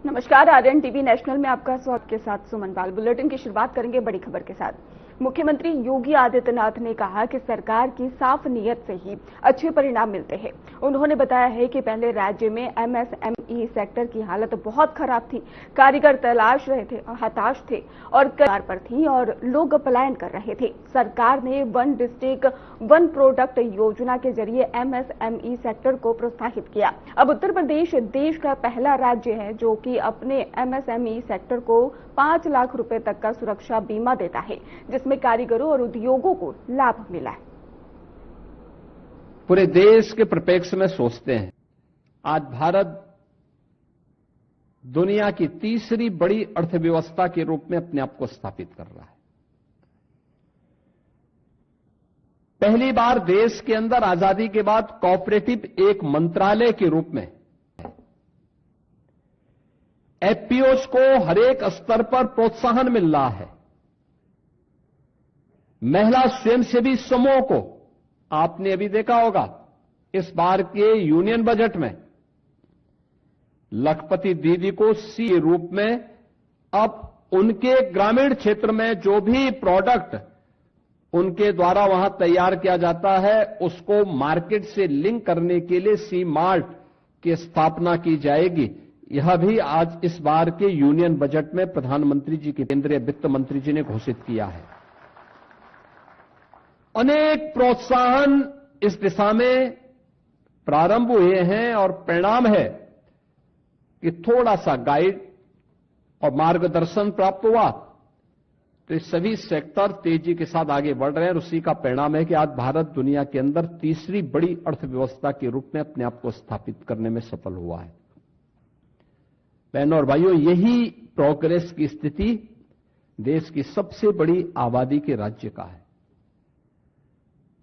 नमस्कार, Aryan TV national में आपका स्वागत के साथ सुमन पाल। बुलेटिन की शुरुआत करेंगे बड़ी खबर के साथ। मुख्यमंत्री योगी आदित्यनाथ ने कहा कि सरकार की साफ नीयत से ही अच्छे परिणाम मिलते हैं। उन्होंने बताया है कि पहले राज्य में एमएसएमई सेक्टर की हालत बहुत खराब थी, कारीगर तलाश रहे थे, हताश थे और कगार पर थी और लोग पलायन कर रहे थे। सरकार ने वन डिस्ट्रिक्ट वन प्रोडक्ट योजना के जरिए एमएसएमई सेक्टर को प्रोत्साहित किया। अब उत्तर प्रदेश देश का पहला राज्य है जो कि अपने एमएसएमई सेक्टर को 5 लाख रुपए तक का सुरक्षा बीमा देता है, जिसमें कारीगरों और उद्योगों को लाभ मिला है। पूरे देश के परिप्रेक्ष्य में सोचते हैं, आज भारत दुनिया की तीसरी बड़ी अर्थव्यवस्था के रूप में अपने आप को स्थापित कर रहा है। पहली बार देश के अंदर आजादी के बाद कोऑपरेटिव एक मंत्रालय के रूप में एफपीओज को हर एक स्तर पर प्रोत्साहन मिल रहा है। महिला स्वयंसेवी समूह को आपने अभी देखा होगा, इस बार के यूनियन बजट में लखपति दीदी को सी के रूप में अब उनके ग्रामीण क्षेत्र में जो भी प्रोडक्ट उनके द्वारा वहां तैयार किया जाता है उसको मार्केट से लिंक करने के लिए सी मार्ट की स्थापना की जाएगी। यह भी आज इस बार के यूनियन बजट में प्रधानमंत्री जी की केंद्रीय वित्त मंत्री जी ने घोषित किया है। अनेक प्रोत्साहन इस दिशा में प्रारंभ हुए हैं और परिणाम है कि थोड़ा सा गाइड और मार्गदर्शन प्राप्त हुआ तो सभी सेक्टर तेजी के साथ आगे बढ़ रहे हैं और उसी का परिणाम है कि आज भारत दुनिया के अंदर तीसरी बड़ी अर्थव्यवस्था के रूप में अपने आप को स्थापित करने में सफल हुआ है। बहनों और भाइयों, यही प्रोग्रेस की स्थिति देश की सबसे बड़ी आबादी के राज्य का है।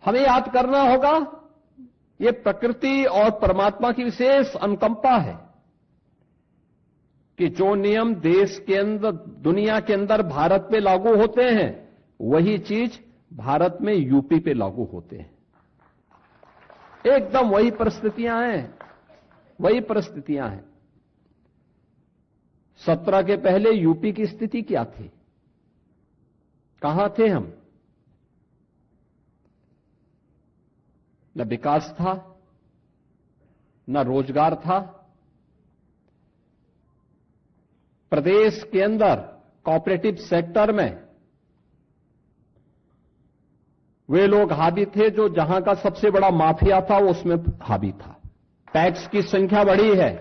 हमें याद करना होगा, ये प्रकृति और परमात्मा की विशेष अनुकंपा है कि जो नियम देश के अंदर, दुनिया के अंदर भारत पे लागू होते हैं, वही चीज भारत में यूपी पे लागू होते हैं। एकदम वही परिस्थितियां हैं, वही परिस्थितियां हैं। 17 के पहले यूपी की स्थिति क्या थी? कहां थे हम? न विकास था, न रोजगार था। प्रदेश के अंदर कोऑपरेटिव सेक्टर में वे लोग हावी थे जो जहां का सबसे बड़ा माफिया था वो उसमें हावी था। टैक्स की संख्या बढ़ी है,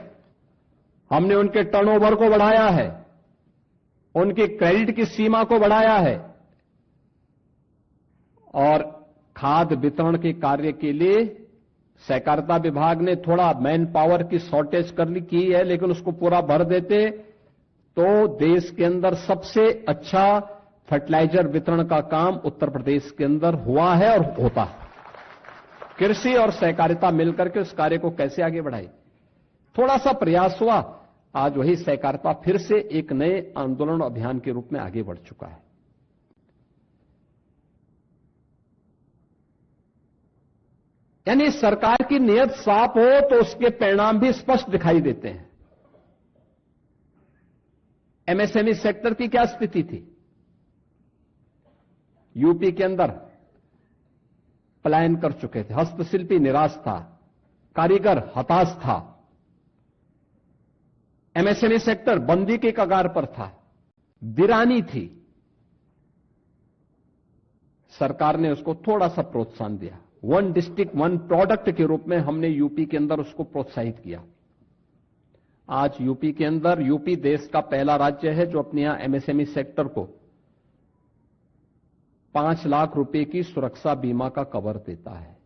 हमने उनके टर्नओवर को बढ़ाया है, उनकी क्रेडिट की सीमा को बढ़ाया है और खाद वितरण के कार्य के लिए सहकारिता विभाग ने थोड़ा मैन पावर की शॉर्टेज की है, लेकिन उसको पूरा भर देते तो देश के अंदर सबसे अच्छा फर्टिलाइजर वितरण का काम उत्तर प्रदेश के अंदर हुआ है और होता है। कृषि और सहकारिता मिलकर के उस कार्य को कैसे आगे बढ़ाए, थोड़ा सा प्रयास हुआ। आज वही सहकारिता फिर से एक नए आंदोलन अभियान के रूप में आगे बढ़ चुका है। यानी सरकार की नीयत साफ हो तो उसके परिणाम भी स्पष्ट दिखाई देते हैं। एमएसएमई सेक्टर की क्या स्थिति थी? यूपी के अंदर पलायन कर चुके थे, हस्तशिल्पी निराश था, कारीगर हताश था, एमएसएमई सेक्टर बंदी के कगार पर था, वीरानी थी। सरकार ने उसको थोड़ा सा प्रोत्साहन दिया। वन डिस्ट्रिक्ट वन प्रोडक्ट के रूप में हमने यूपी के अंदर उसको प्रोत्साहित किया। आज यूपी के अंदर, यूपी देश का पहला राज्य है जो अपने यहां एमएसएमई सेक्टर को 5 लाख रुपए की सुरक्षा बीमा का कवर देता है।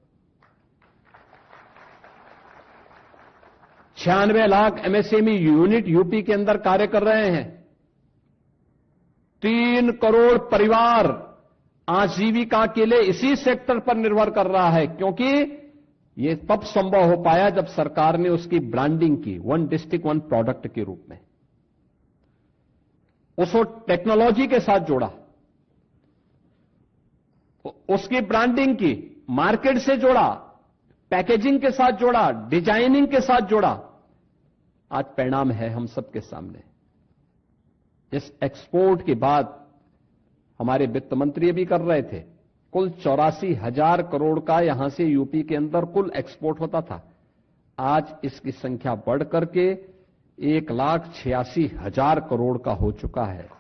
96 लाख एमएसएमई यूनिट यूपी के अंदर कार्य कर रहे हैं। 3 करोड़ परिवार आजीविका के लिए इसी सेक्टर पर निर्भर कर रहा है, क्योंकि ये तब संभव हो पाया जब सरकार ने उसकी ब्रांडिंग की, वन डिस्ट्रिक्ट वन प्रोडक्ट के रूप में उसको टेक्नोलॉजी के साथ जोड़ा, उसकी ब्रांडिंग की, मार्केट से जोड़ा, पैकेजिंग के साथ जोड़ा, डिजाइनिंग के साथ जोड़ा आज परिणाम है हम सबके सामने। इस एक्सपोर्ट की बात हमारे वित्त मंत्री भी कर रहे थे। कुल 84,000 करोड़ का यहां से यूपी के अंदर कुल एक्सपोर्ट होता था। आज इसकी संख्या बढ़ करके 1,86,000 करोड़ का हो चुका है।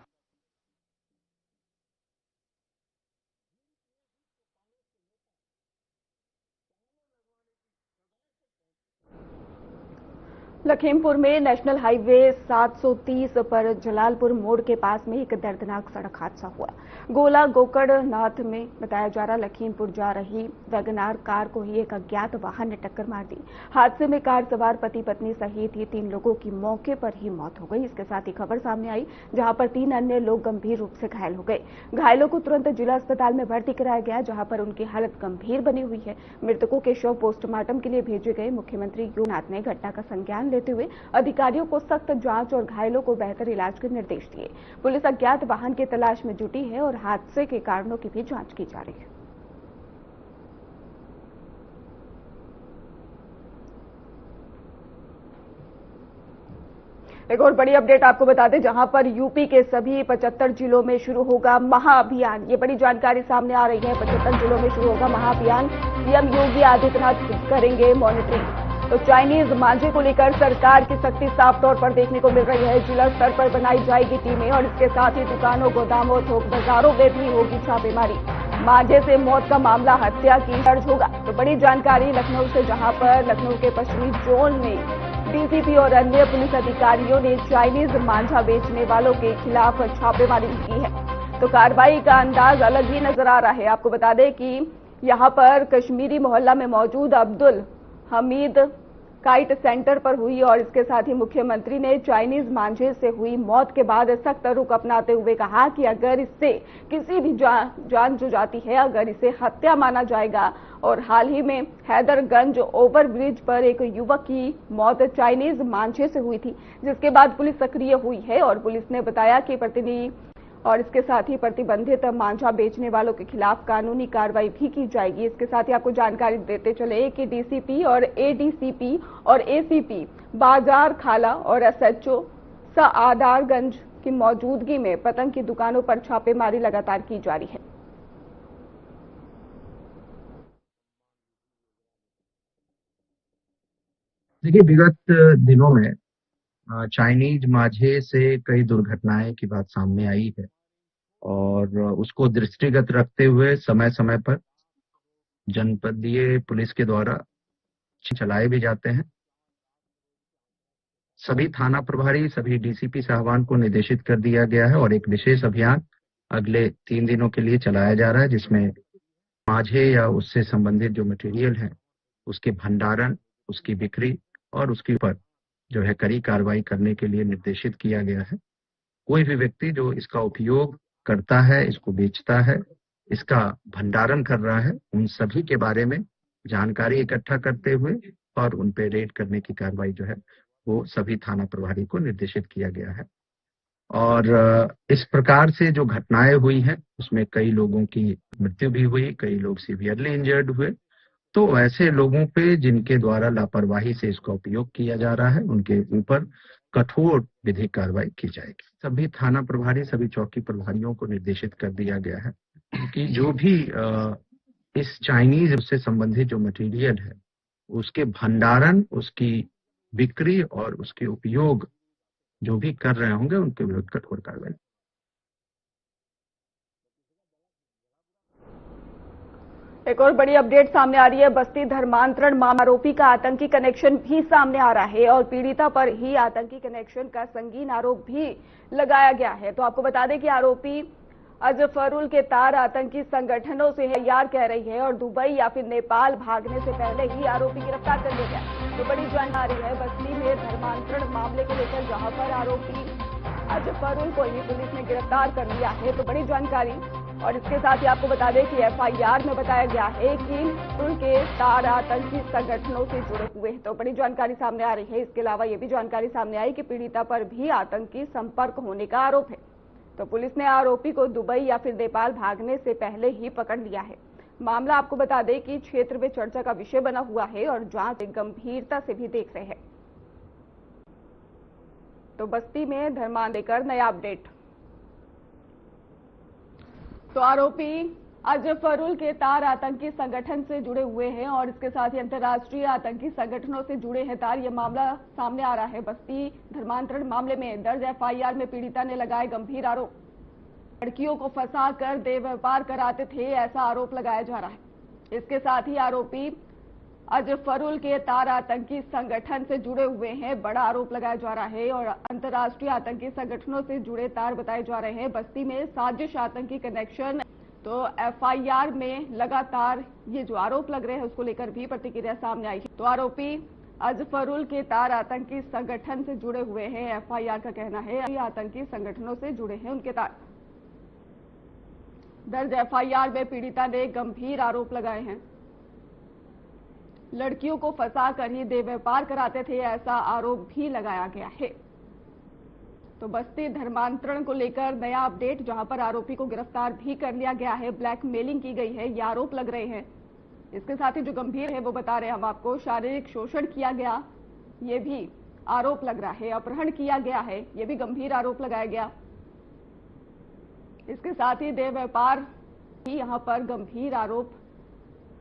लखीमपुर में नेशनल हाईवे 730 पर जलालपुर मोड़ के पास में एक दर्दनाक सड़क हादसा हुआ। गोला गोकड़नाथ में बताया जा रहा लखीमपुर जा रही वैगनार कार को ही एक अज्ञात वाहन ने टक्कर मार दी। हादसे में कार सवार पति पत्नी सहित ही 3 लोगों की मौके पर ही मौत हो गई। इसके साथ ही खबर सामने आई जहां पर 3 अन्य लोग गंभीर रूप से घायल हो गए। घायलों को तुरंत जिला अस्पताल में भर्ती कराया गया जहां पर उनकी हालत गंभीर बनी हुई है। मृतकों के शव पोस्टमार्टम के लिए भेजे गए। मुख्यमंत्री योगी आदित्यनाथ ने घटना का संज्ञान लेते हुए अधिकारियों को सख्त जांच और घायलों को बेहतर इलाज के निर्देश दिए। पुलिस अज्ञात वाहन की तलाश में जुटी है और हादसे के कारणों की भी जांच की जा रही है। एक और बड़ी अपडेट आपको बता दें, जहां पर यूपी के सभी 75 जिलों में शुरू होगा महाअभियान। ये बड़ी जानकारी सामने आ रही है। 75 जिलों में शुरू होगा महाअभियान। सीएम योगी आदित्यनाथ करेंगे मॉनिटरिंग। तो चाइनीज मांझे को लेकर सरकार की सख्ती साफ तौर पर देखने को मिल रही है। जिला स्तर पर बनाई जाएगी टीमें और इसके साथ ही दुकानों, गोदामों, थोक बाजारों में भी होगी छापेमारी। मांझे से मौत का मामला हत्या की दर्ज होगा। तो बड़ी जानकारी लखनऊ से, जहां पर लखनऊ के पश्चिमी जोन में डीसीपी और अन्य पुलिस अधिकारियों ने चाइनीज मांझा बेचने वालों के खिलाफ छापेमारी की है। तो कार्रवाई का अंदाज अलग ही नजर आ रहा है। आपको बता दें कि यहां पर कश्मीरी मोहल्ला में मौजूद अब्दुल हमीद काइट सेंटर पर हुई और इसके साथ ही मुख्यमंत्री ने चाइनीज मांझे से हुई मौत के बाद सख्त रुख अपनाते हुए कहा कि अगर इससे किसी भी जान जो जाती है, अगर इसे हत्या माना जाएगा। और हाल ही में हैदरगंज ओवरब्रिज पर एक युवक की मौत चाइनीज मांझे से हुई थी, जिसके बाद पुलिस सक्रिय हुई है और पुलिस ने बताया कि और इसके साथ ही प्रतिबंधित मांझा बेचने वालों के खिलाफ कानूनी कार्रवाई भी की जाएगी। इसके साथ ही आपको जानकारी देते चले कि डीसीपी और एडीसीपी और एसीपी बाजार खाला और एसएचओ सआदारगंज की मौजूदगी में पतंग की दुकानों पर छापेमारी लगातार की जा रही है। देखिए, विगत दिनों में चाइनीज मांझे से कई दुर्घटनाएं की बात सामने आई है और उसको दृष्टिगत रखते हुए समय समय पर जनपदीय पुलिस के द्वारा चलाए भी जाते हैं। सभी थाना प्रभारी, सभी डीसीपी साहबान को निर्देशित कर दिया गया है और एक विशेष अभियान अगले 3 दिनों के लिए चलाया जा रहा है, जिसमें मांझे या उससे संबंधित जो मटेरियल है उसके भंडारण, उसकी बिक्री और उसके ऊपर जो है कड़ी कार्रवाई करने के लिए निर्देशित किया गया है। कोई भी व्यक्ति जो इसका उपयोग करता है, इसको बेचता है, इसका भंडारण कर रहा है, उन सभी के बारे में जानकारी इकट्ठा करते हुए और उन पे रेड करने की कार्रवाई जो है वो सभी थाना प्रभारी को निर्देशित किया गया है। और इस प्रकार से जो घटनाएं हुई हैं उसमें कई लोगों की मृत्यु भी हुई, कई लोग सीवियरली इंजर्ड हुए। तो ऐसे लोगों पे जिनके द्वारा लापरवाही से इसका उपयोग किया जा रहा है उनके ऊपर कठोर विधिक कार्रवाई की जाएगी। सभी थाना प्रभारी, सभी चौकी प्रभारियों को निर्देशित कर दिया गया है कि जो भी इस चाइनीज से संबंधित जो मटेरियल है उसके भंडारण, उसकी बिक्री और उसके उपयोग जो भी कर रहे होंगे उनके विरुद्ध कठोर कार्रवाई। एक और बड़ी अपडेट सामने आ रही है। बस्ती धर्मांतरण मामला आरोपी का आतंकी कनेक्शन भी सामने आ रहा है और पीड़िता पर ही आतंकी कनेक्शन का संगीन आरोप भी लगाया गया है। तो आपको बता दें कि आरोपी अजफरुल के तार आतंकी संगठनों से है, यार कह रही है और दुबई या फिर नेपाल भागने से पहले ही आरोपी गिरफ्तार कर लिया गया। तो बड़ी जानकारी है बस्ती में धर्मांतरण मामले को लेकर, जहां पर आरोपी अजफरुल को ही पुलिस ने गिरफ्तार कर लिया है। तो बड़ी जानकारी। और इसके साथ ही आपको बता दें कि एफआईआर में बताया गया है कि उनके तार आतंकी संगठनों से जुड़े हुए हैं। तो बड़ी जानकारी सामने आ रही है। इसके अलावा ये भी जानकारी सामने आई कि पीड़िता पर भी आतंकी संपर्क होने का आरोप है। तो पुलिस ने आरोपी को दुबई या फिर नेपाल भागने से पहले ही पकड़ लिया है। मामला आपको बता दें कि क्षेत्र में चर्चा का विषय बना हुआ है और जांच गंभीरता से भी देख रहे हैं। तो बस्ती में धर्मांतरण लेकर नया अपडेट। तो आरोपी अजफरुल के तार आतंकी संगठन से जुड़े हुए हैं और इसके साथ ही अंतर्राष्ट्रीय आतंकी संगठनों से जुड़े हैं तार। यह मामला सामने आ रहा है। बस्ती धर्मांतरण मामले में दर्ज एफआईआर में पीड़िता ने लगाए गंभीर आरोप। लड़कियों को फंसाकर देह व्यापार कराते थे, ऐसा आरोप लगाया जा रहा है। इसके साथ ही आरोपी अजफरुल के तार आतंकी संगठन से जुड़े हुए हैं, बड़ा आरोप लगाया जा रहा है और अंतर्राष्ट्रीय आतंकी संगठनों से जुड़े तार बताए जा रहे हैं। बस्ती में साजिश आतंकी कनेक्शन। तो एफआईआर में लगातार ये जो आरोप लग रहे हैं उसको लेकर भी प्रतिक्रिया सामने आई है। तो आरोपी अजफरुल के तार आतंकी संगठन से जुड़े हुए हैं, एफआईआर का कहना है आतंकी संगठनों से जुड़े हैं उनके तार। दर्ज एफआईआर में पीड़िता ने गंभीर आरोप लगाए हैं। लड़कियों को फंसाकर ही देह व्यापार कराते थे, ऐसा आरोप भी लगाया गया है। तो बस्ती धर्मांतरण को लेकर नया अपडेट, जहां पर आरोपी को गिरफ्तार भी कर लिया गया है। ब्लैकमेलिंग की गई है, ये आरोप लग रहे हैं। इसके साथ ही जो गंभीर है वो बता रहे हैं हम आपको, शारीरिक शोषण किया गया, ये भी आरोप लग रहा है। अपहरण किया गया है, ये भी गंभीर आरोप लगाया गया। इसके साथ ही देह व्यापार भी यहां पर गंभीर आरोप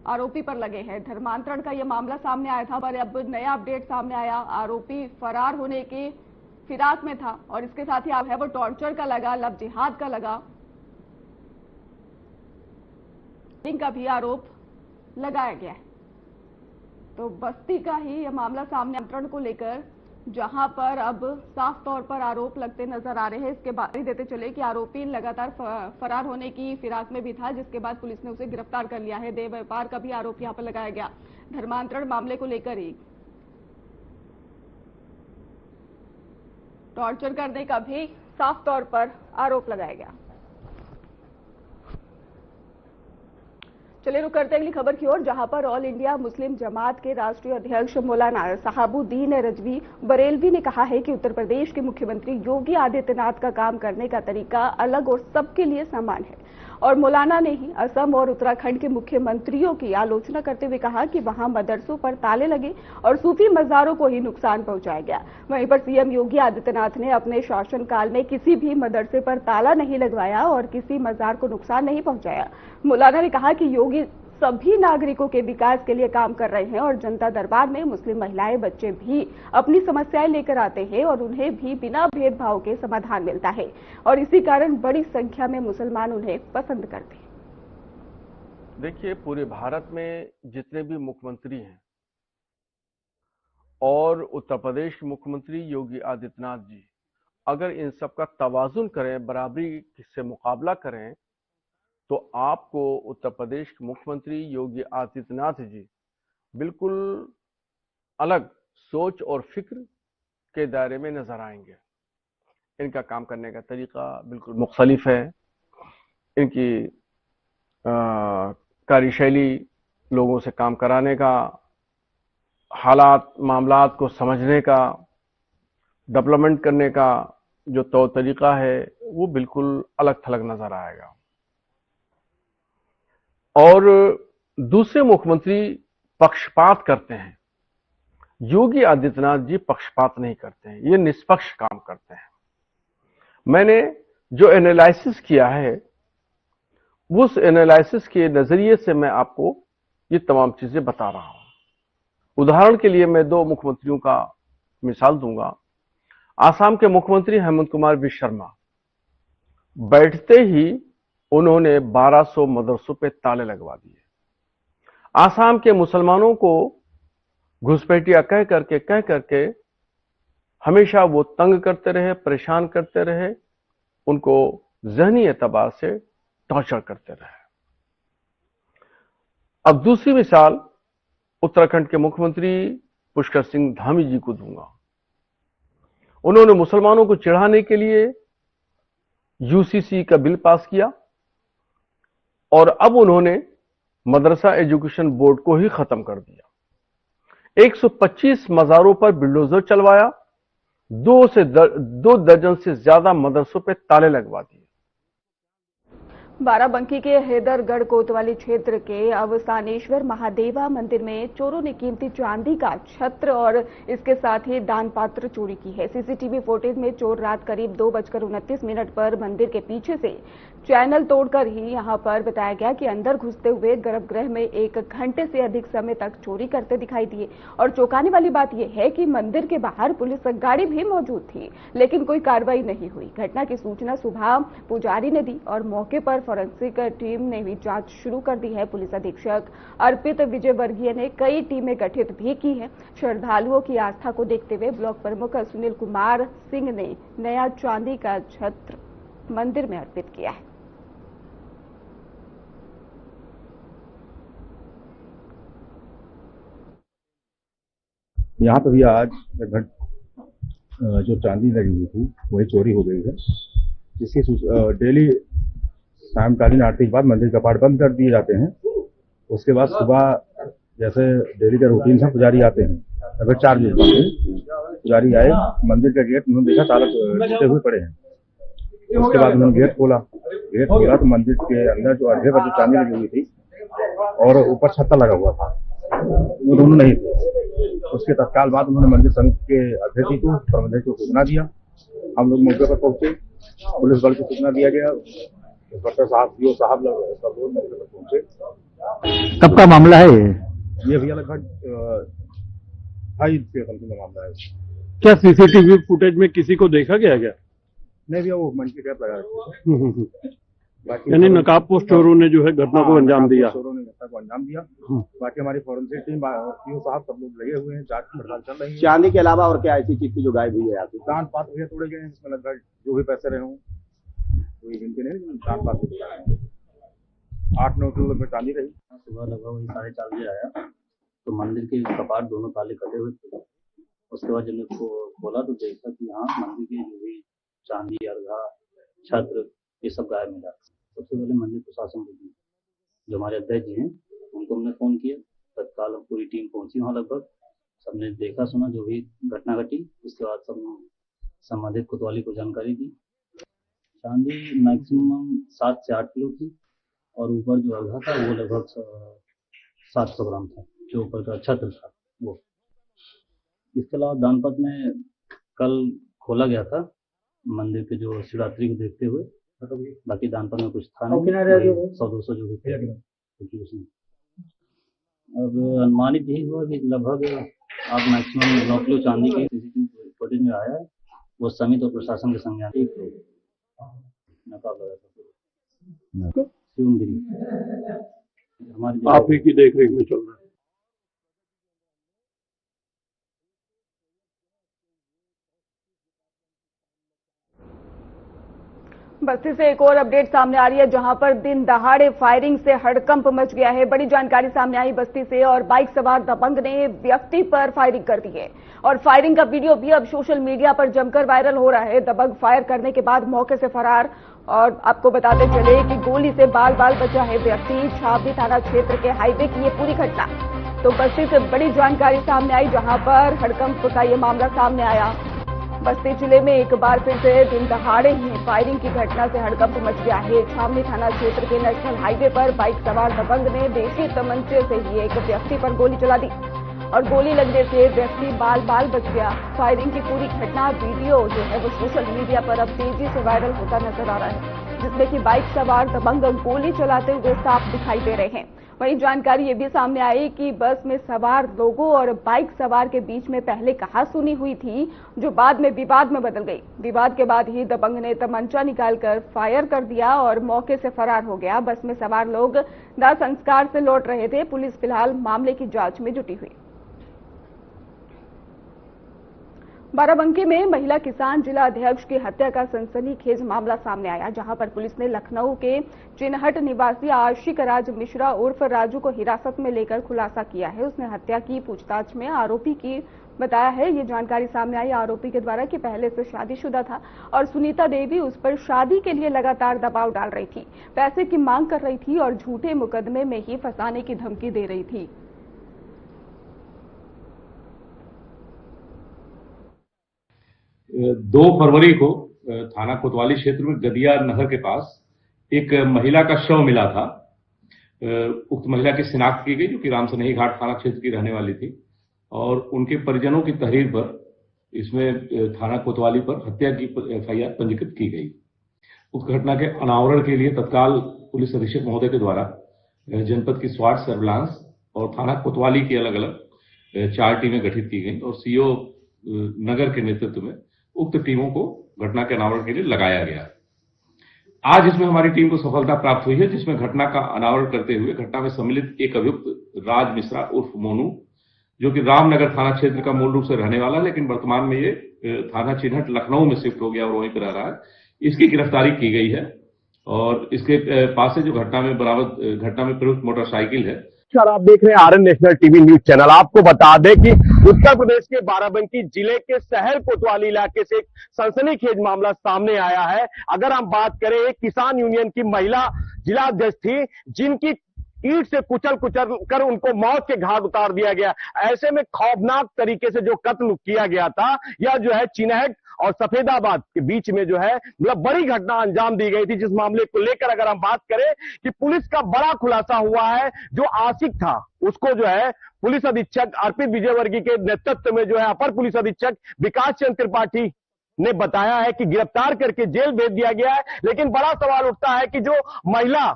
आरोपी पर लगे हैं। धर्मांतरण का यह मामला सामने आया था, पर अब नया अपडेट सामने आया। आरोपी फरार होने के फिराक में था और इसके साथ ही अब है वो टॉर्चर का लगा, लव जिहाद का लगा, इनका भी आरोप लगाया गया है। तो बस्ती का ही यह मामला सामने नियंत्रण को लेकर, जहां पर अब साफ तौर पर आरोप लगते नजर आ रहे हैं। इसके बाद देते चले कि आरोपी लगातार फरार होने की फिराक में भी था, जिसके बाद पुलिस ने उसे गिरफ्तार कर लिया है। देह व्यापार का भी आरोप यहां पर लगाया गया, धर्मांतरण मामले को लेकर ही टॉर्चर करने का भी साफ तौर पर आरोप लगाया गया। चलिए रुक करते अगली खबर की ओर, जहां पर ऑल इंडिया मुस्लिम जमात के राष्ट्रीय अध्यक्ष मौलाना सहाबुद्दीन रजवी बरेलवी ने कहा है कि उत्तर प्रदेश के मुख्यमंत्री योगी आदित्यनाथ का काम करने का तरीका अलग और सबके लिए समान है। और मौलाना ने ही असम और उत्तराखंड के मुख्यमंत्रियों की आलोचना करते हुए कहा कि वहां मदरसों पर ताले लगे और सूफी मज़ारों को ही नुकसान पहुंचाया गया। वहीं पर सीएम योगी आदित्यनाथ ने अपने शासनकाल में किसी भी मदरसे पर ताला नहीं लगवाया और किसी मज़ार को नुकसान नहीं पहुंचाया। मौलाना ने कहा कि योगी सभी नागरिकों के विकास के लिए काम कर रहे हैं और जनता दरबार में मुस्लिम महिलाएं, बच्चे भी अपनी समस्याएं लेकर आते हैं और उन्हें भी बिना भेदभाव के समाधान मिलता है और इसी कारण बड़ी संख्या में मुसलमान उन्हें पसंद करते हैं। देखिए, पूरे भारत में जितने भी मुख्यमंत्री हैं और उत्तर प्रदेश के मुख्यमंत्री योगी आदित्यनाथ जी अगर इन सब का तवाजुन करें, बराबरी से मुकाबला करें, तो आपको उत्तर प्रदेश के मुख्यमंत्री योगी आदित्यनाथ जी बिल्कुल अलग सोच और फिक्र के दायरे में नजर आएंगे। इनका काम करने का तरीका बिल्कुल मुख्तलिफ है। इनकी कार्यशैली, लोगों से काम कराने का, हालात मामलात को समझने का, डेवलपमेंट करने का जो तौर तरीका है वो बिल्कुल अलग थलग नजर आएगा। और दूसरे मुख्यमंत्री पक्षपात करते हैं, योगी आदित्यनाथ जी पक्षपात नहीं करते हैं, ये निष्पक्ष काम करते हैं। मैंने जो एनालिसिस किया है उस एनालिसिस के नजरिए से मैं आपको ये तमाम चीजें बता रहा हूं। उदाहरण के लिए मैं दो मुख्यमंत्रियों का मिसाल दूंगा। आसाम के मुख्यमंत्री हेमंत कुमार विश्व शर्मा, बैठते ही उन्होंने 1200 मदरसों पे ताले लगवा दिए। आसाम के मुसलमानों को घुसपैठिया कह करके हमेशा वो तंग करते रहे, परेशान करते रहे, उनको ज़हनी एतबार से टॉर्चर करते रहे। अब दूसरी मिसाल उत्तराखंड के मुख्यमंत्री पुष्कर सिंह धामी जी को दूंगा। उन्होंने मुसलमानों को चिढ़ाने के लिए यूसीसी का बिल पास किया और अब उन्होंने मदरसा एजुकेशन बोर्ड को ही खत्म कर दिया। 125 मज़ारों पर बिल्डोजर चलवाया, 2 दर्जन से ज्यादा मदरसों पे ताले लगवा दिए। बाराबंकी के हैदरगढ़ कोतवाली क्षेत्र के अवसानेश्वर महादेवा मंदिर में चोरों ने कीमती चांदी का छत्र और इसके साथ ही दान पात्र चोरी की है। सीसीटीवी फुटेज में चोर रात करीब 2:29 पर मंदिर के पीछे से चैनल तोड़कर ही यहां पर बताया गया कि अंदर घुसते हुए गर्भगृह में 1 घंटे से अधिक समय तक चोरी करते दिखाई दिए। और चौंकाने वाली बात यह है कि मंदिर के बाहर पुलिस गाड़ी भी मौजूद थी, लेकिन कोई कार्रवाई नहीं हुई। घटना की सूचना सुबह पुजारी ने दी और मौके पर फॉरेंसिक टीम ने भी जांच शुरू कर दी है। पुलिस अधीक्षक अर्पित विजयवर्गीय ने कई टीमें गठित भी की है। श्रद्धालुओं की आस्था को देखते हुए ब्लॉक प्रमुख सुनील कुमार सिंह ने नया चांदी का छत्र मंदिर में अर्पित किया है। यहाँ पर भी आज जो चांदी लगी हुई थी वही चोरी हो गई है, जिसकी डेली सायंकालीन आरती के बाद मंदिर कपाट बंद कर दिए जाते हैं। उसके बाद सुबह जैसे डेली का रूटीन से पुजारी आते हैं, लगभग 4 बजे पुजारी आए, मंदिर का गेट उन्होंने देखा ताला टूटे हुए पड़े हैं। उसके बाद उन्होंने गेट खोला तो मंदिर के अंदर जो अर्धे पर जो चांदी लगी हुई थी और ऊपर छत्ता लगा हुआ था, वो दोनों नहीं थे। उसके तत्काल बाद उन्होंने मंदिर समिति के अध्यक्ष को, प्रबंधक को सूचना दिया। हम लोग मौके पर पहुंचे, पुलिस बल को सूचना दिया गया, इंस्पेक्टर साहब, सीओ साहब सब लोग मौके पर पहुंचे। कब का मामला है ये भैया लगभग 2:30 के समथिंग का मामला है। क्या सीसीटीवी फुटेज में किसी को देखा गया क्या? नहीं भैया, वो मंच की कैप लगा रखी है। यानी नकाबपोश चोरों ने जो है घटना को अंजाम दिया। चोरों ने घटना को अंजाम दिया। बाकी हमारी फॉरेंसिक टीम, सीओ साहब सब लोग लगे हुए हैं, जांच पड़ताल चल रही है। चांदी के अलावा और क्या ऐसी चीज थी जो गायब हुई है यहाँ से? दान पात्र भैया तोड़े गए हैं, इसमें लगभग जो भी पैसे रहे हों कोई गिनती नहीं, दान पात्र 8-9 किलो में चांदी रही। सुबह लगभग वही 4:30 बजे आया तो मंदिर के कपाट दोनों ताले कटे हुए थे। उसके बाद जब मैं खोला तो देखा कि हाँ, मंदिर के जो भी चांदी, अर्घा, छत्र ये सब गायब मिला। सबसे पहले मंदिर प्रशासन को, जो हमारे अध्यक्ष जी हैं, उनको हमने फ़ोन किया। तत्काल पूरी टीम पहुंची वहाँ, लगभग सबने देखा सुना जो भी घटना घटी। उसके बाद सब संबंधित कोतवाली को जानकारी दी। चांदी मैक्सिमम 7 से 8 किलो थी और ऊपर जो अर्घा था वो लगभग 700 ग्राम था, जो ऊपर का छत्र था वो। इसके अलावा दानपत्र में कल खोला गया था मंदिर के जो शिवरात्रि को देखते हुए, बाकी दानपत्र में कुछ था नहीं, 100-200 जो भी थे उसमें। अब अनुमानित यही हुआ कि लगभग आप मैक्सिमम 9 किलो चांदी के सीसीटीवी फुटेज में आया है। वो समिति और प्रशासन के संज्ञान नकाब लगा था शिवगिरी हमारी आप ही की देख रेख में चल रहा है। बस्ती से एक और अपडेट सामने आ रही है, जहां पर दिन दहाड़े फायरिंग से हड़कंप मच गया है। बड़ी जानकारी सामने आई बस्ती से, और बाइक सवार दबंग ने व्यक्ति पर फायरिंग कर दी है और फायरिंग का वीडियो भी अब सोशल मीडिया पर जमकर वायरल हो रहा है। दबंग फायर करने के बाद मौके से फरार। और आपको बताते चले कि गोली से बाल बाल बचा है व्यक्ति। छावनी थाना क्षेत्र के हाईवे की ये पूरी घटना। तो बस्ती से बड़ी जानकारी सामने आई, जहां पर हड़कंप का ये मामला सामने आया। बस्ती जिले में एक बार फिर से दिन दहाड़े ही फायरिंग की घटना से हड़कंप मच गया है। छावनी थाना क्षेत्र के नेशनल हाईवे पर बाइक सवार दबंग ने देशी तमंचे से ही एक व्यक्ति पर गोली चला दी और गोली लगने से व्यक्ति बाल बाल बच गया। फायरिंग की पूरी घटना वीडियो जो है वो सोशल मीडिया पर अब तेजी से वायरल होता नजर आ रहा है, जिसमें कि बाइक सवार दबंग गोली चलाते हुए साफ दिखाई दे रहे हैं। वहीं जानकारी ये भी सामने आई कि बस में सवार लोगों और बाइक सवार के बीच में पहले कहासुनी हुई थी, जो बाद में विवाद में बदल गई। विवाद के बाद ही दबंग ने तमंचा निकालकर फायर कर दिया और मौके से फरार हो गया। बस में सवार लोग दाह संस्कार से लौट रहे थे। पुलिस फिलहाल मामले की जांच में जुटी हुई। बाराबंकी में महिला किसान जिला अध्यक्ष की हत्या का सनसनीखेज मामला सामने आया, जहां पर पुलिस ने लखनऊ के चिनहट निवासी आशिक राज मिश्रा उर्फ राजू को हिरासत में लेकर खुलासा किया है। उसने हत्या की पूछताछ में आरोपी की बताया है। ये जानकारी सामने आई आरोपी के द्वारा कि पहले से शादीशुदा था और सुनीता देवी उस पर शादी के लिए लगातार दबाव डाल रही थी, पैसे की मांग कर रही थी और झूठे मुकदमे में ही फंसाने की धमकी दे रही थी। 2 फरवरी को थाना कोतवाली क्षेत्र में गदिया नहर के पास एक महिला का शव मिला था। उक्त महिला की शिनाख्त की गई, जो कि रामसनेही घाट थाना क्षेत्र की रहने वाली थी, और उनके परिजनों की तहरीर पर इसमें थाना कोतवाली पर हत्या की FIR पंजीकृत की गई। उक्त घटना के अनावरण के लिए तत्काल पुलिस अधीक्षक महोदय के द्वारा जनपद की स्वाट, सर्विलांस और थाना कोतवाली की अलग अलग 4 टीमें गठित की गई और CO नगर के नेतृत्व में उक्त टीमों को घटना के अनावरण के लिए लगाया गया। आज इसमें हमारी टीम को सफलता प्राप्त हुई है, जिसमें घटना का अनावरण करते हुए घटना में सम्मिलित एक अभियुक्त राज मिश्रा उर्फ मोनू, जो कि रामनगर थाना क्षेत्र का मूल रूप से रहने वाला, लेकिन वर्तमान में ये थाना चिन्हट लखनऊ में शिफ्ट हो गया और वहीं पर रह रहा है, इसकी गिरफ्तारी की गई है। और इसके पास से जो घटना में प्रयुक्त मोटरसाइकिल है। आप देख रहे हैं RN national TV news channel. आपको बता दें कि उत्तर प्रदेश के बाराबंकी जिले के शहर कोतवाली इलाके से एक सनसनीखेज मामला सामने आया है। अगर हम बात करें, एक किसान यूनियन की महिला जिला अध्यक्ष थी, जिनकी ईंट से कुचल कर उनको मौत के घाट उतार दिया गया। ऐसे में खौफनाक तरीके से जो कत्ल किया गया था, यह जो है चिन्हट और सफेदाबाद के बीच में जो है मतलब बड़ी घटना अंजाम दी गई थी। जिस मामले को लेकर अगर हम बात करें कि पुलिस का बड़ा खुलासा हुआ है, जो आशिक था उसको जो है पुलिस अधीक्षक अर्पित विजयवर्गीय के नेतृत्व में जो है अपर पुलिस अधीक्षक विकास चंद्र त्रिपाठी ने बताया है कि गिरफ्तार करके जेल भेज दिया गया है। लेकिन बड़ा सवाल उठता है कि जो महिला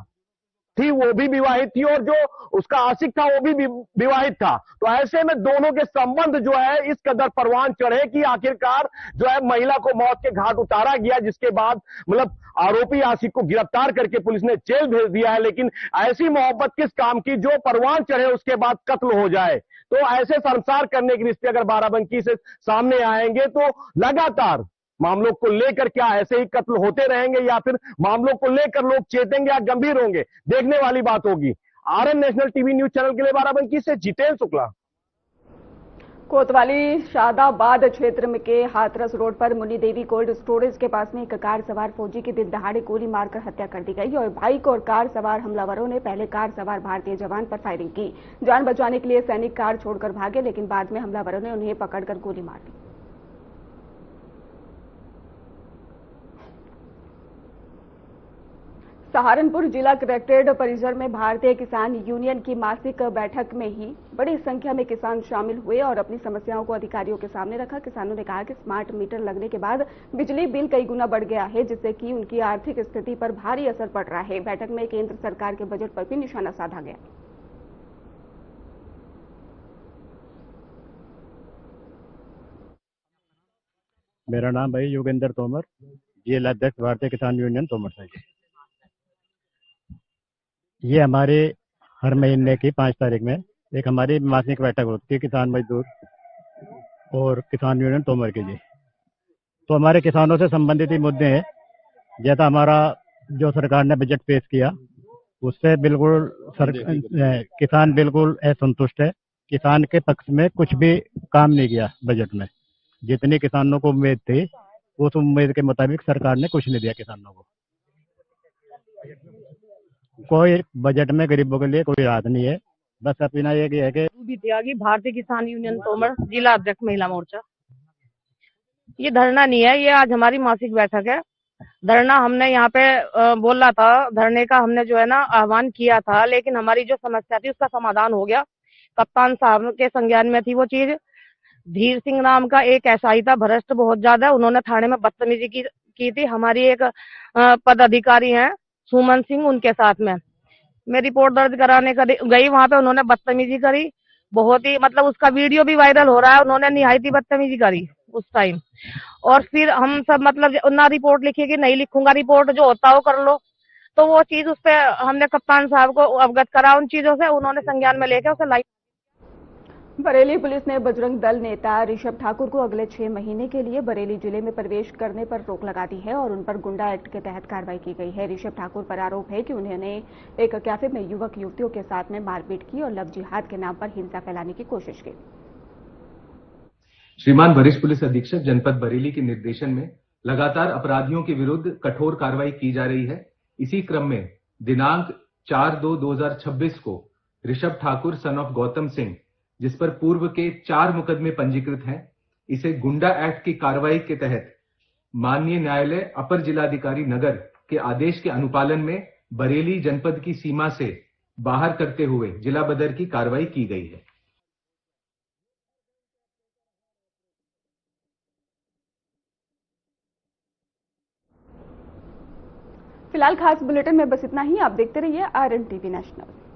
थी वो भी विवाहित थी और जो उसका आशिक था वो भी विवाहित था। तो ऐसे में दोनों के संबंध जो है इस कदर परवान चढ़े कि आखिरकार जो है महिला को मौत के घाट उतारा गया, जिसके बाद मतलब आरोपी आशिक को गिरफ्तार करके पुलिस ने जेल भेज दिया है। लेकिन ऐसी मोहब्बत किस काम की जो परवान चढ़े उसके बाद कत्ल हो जाए। तो ऐसे संसार करने के रिश्ते अगर बाराबंकी से सामने आएंगे तो लगातार मामलों को लेकर क्या ऐसे ही कत्ल होते रहेंगे या फिर मामलों को लेकर लोग चेतेंगे या गंभीर होंगे, देखने वाली बात होगी। RN national TV news channel के लिए बाराबंकी से जितेंद्र शुक्ला। कोतवाली शादाबाद क्षेत्र में के हाथरस रोड पर मुनि देवी कोल्ड स्टोरेज के पास में एक कार सवार फौजी की दिन दहाड़े गोली मारकर हत्या कर दी गई और बाइक और कार सवार हमलावरों ने पहले कार सवार भारतीय जवान पर फायरिंग की। जान बचाने के लिए सैनिक कार छोड़कर भागे, लेकिन बाद में हमलावरों ने उन्हें पकड़कर गोली मार दी। सहारनपुर जिला कलेक्ट्रेट परिसर में भारतीय किसान यूनियन की मासिक बैठक में ही बड़ी संख्या में किसान शामिल हुए और अपनी समस्याओं को अधिकारियों के सामने रखा। किसानों ने कहा कि स्मार्ट मीटर लगने के बाद बिजली बिल कई गुना बढ़ गया है, जिससे कि उनकी आर्थिक स्थिति पर भारी असर पड़ रहा है। बैठक में केंद्र सरकार के बजट पर भी निशाना साधा गया। मेरा नाम भाई योगेंद्र तोमर, जिला अध्यक्ष भारतीय किसान यूनियन तोमर साहिब। ये हमारे हर महीने की 5 तारीख में एक हमारी मासिक बैठक होती है किसान मजदूर और किसान यूनियन तोमर के लिए। तो हमारे किसानों से संबंधित ही मुद्दे हैं, जैसा हमारा जो सरकार ने बजट पेश किया उससे बिल्कुल किसान बिल्कुल असंतुष्ट है। किसान के पक्ष में कुछ भी काम नहीं किया बजट में। जितनी किसानों को उम्मीद थी उस उम्मीद के मुताबिक सरकार ने कुछ नहीं दिया किसानों को। कोई बजट में गरीबों के लिए कोई राहत नहीं है। बस अपना ये है कि भारतीय किसान यूनियन तोमर जिला अध्यक्ष महिला मोर्चा। ये धरना नहीं है, ये आज हमारी मासिक बैठक है। धरना हमने यहाँ पे बोला था, धरने का हमने जो है ना आह्वान किया था, लेकिन हमारी जो समस्या थी उसका समाधान हो गया। कप्तान साहब के संज्ञान में थी वो चीज। धीर सिंह नाम का एक एसआई था, भ्रष्ट बहुत ज्यादा, उन्होंने थाने में बदतमीजी की थी। हमारी एक पदाधिकारी है सुमन सिंह, उनके साथ में मैं रिपोर्ट दर्ज कराने गई, वहां पे उन्होंने बदतमीजी करी बहुत ही, मतलब उसका वीडियो भी वायरल हो रहा है। उन्होंने निहायती बदतमीजी करी उस टाइम। और फिर हम सब मतलब ना रिपोर्ट लिखेगी, नहीं लिखूंगा रिपोर्ट, जो होता हो कर लो। तो वो चीज उस पर हमने कप्तान साहब को अवगत करा उन चीजों से, उन्होंने संज्ञान में लेकर उसे लाइव। बरेली पुलिस ने बजरंग दल नेता ऋषभ ठाकुर को अगले 6 महीने के लिए बरेली जिले में प्रवेश करने पर रोक लगा दी है और उन पर गुंडा एक्ट के तहत कार्रवाई की गई है। ऋषभ ठाकुर पर आरोप है कि उन्होंने एक कैफे में युवक युवतियों के साथ में मारपीट की और लव जिहाद के नाम पर हिंसा फैलाने की कोशिश की। श्रीमान वरिष्ठ पुलिस अधीक्षक जनपद बरेली के निर्देशन में लगातार अपराधियों के विरुद्ध कठोर कार्रवाई की जा रही है। इसी क्रम में दिनांक 4/2/2026 को ऋषभ ठाकुर सन ऑफ गौतम सिंह, जिस पर पूर्व के 4 मुकदमे पंजीकृत हैं, इसे गुंडा एक्ट की कार्रवाई के तहत माननीय न्यायालय अपर जिलाधिकारी नगर के आदेश के अनुपालन में बरेली जनपद की सीमा से बाहर करते हुए जिला बदर की कार्रवाई की गई है। फिलहाल खास बुलेटिन में बस इतना ही। आप देखते रहिए RN TV नेशनल।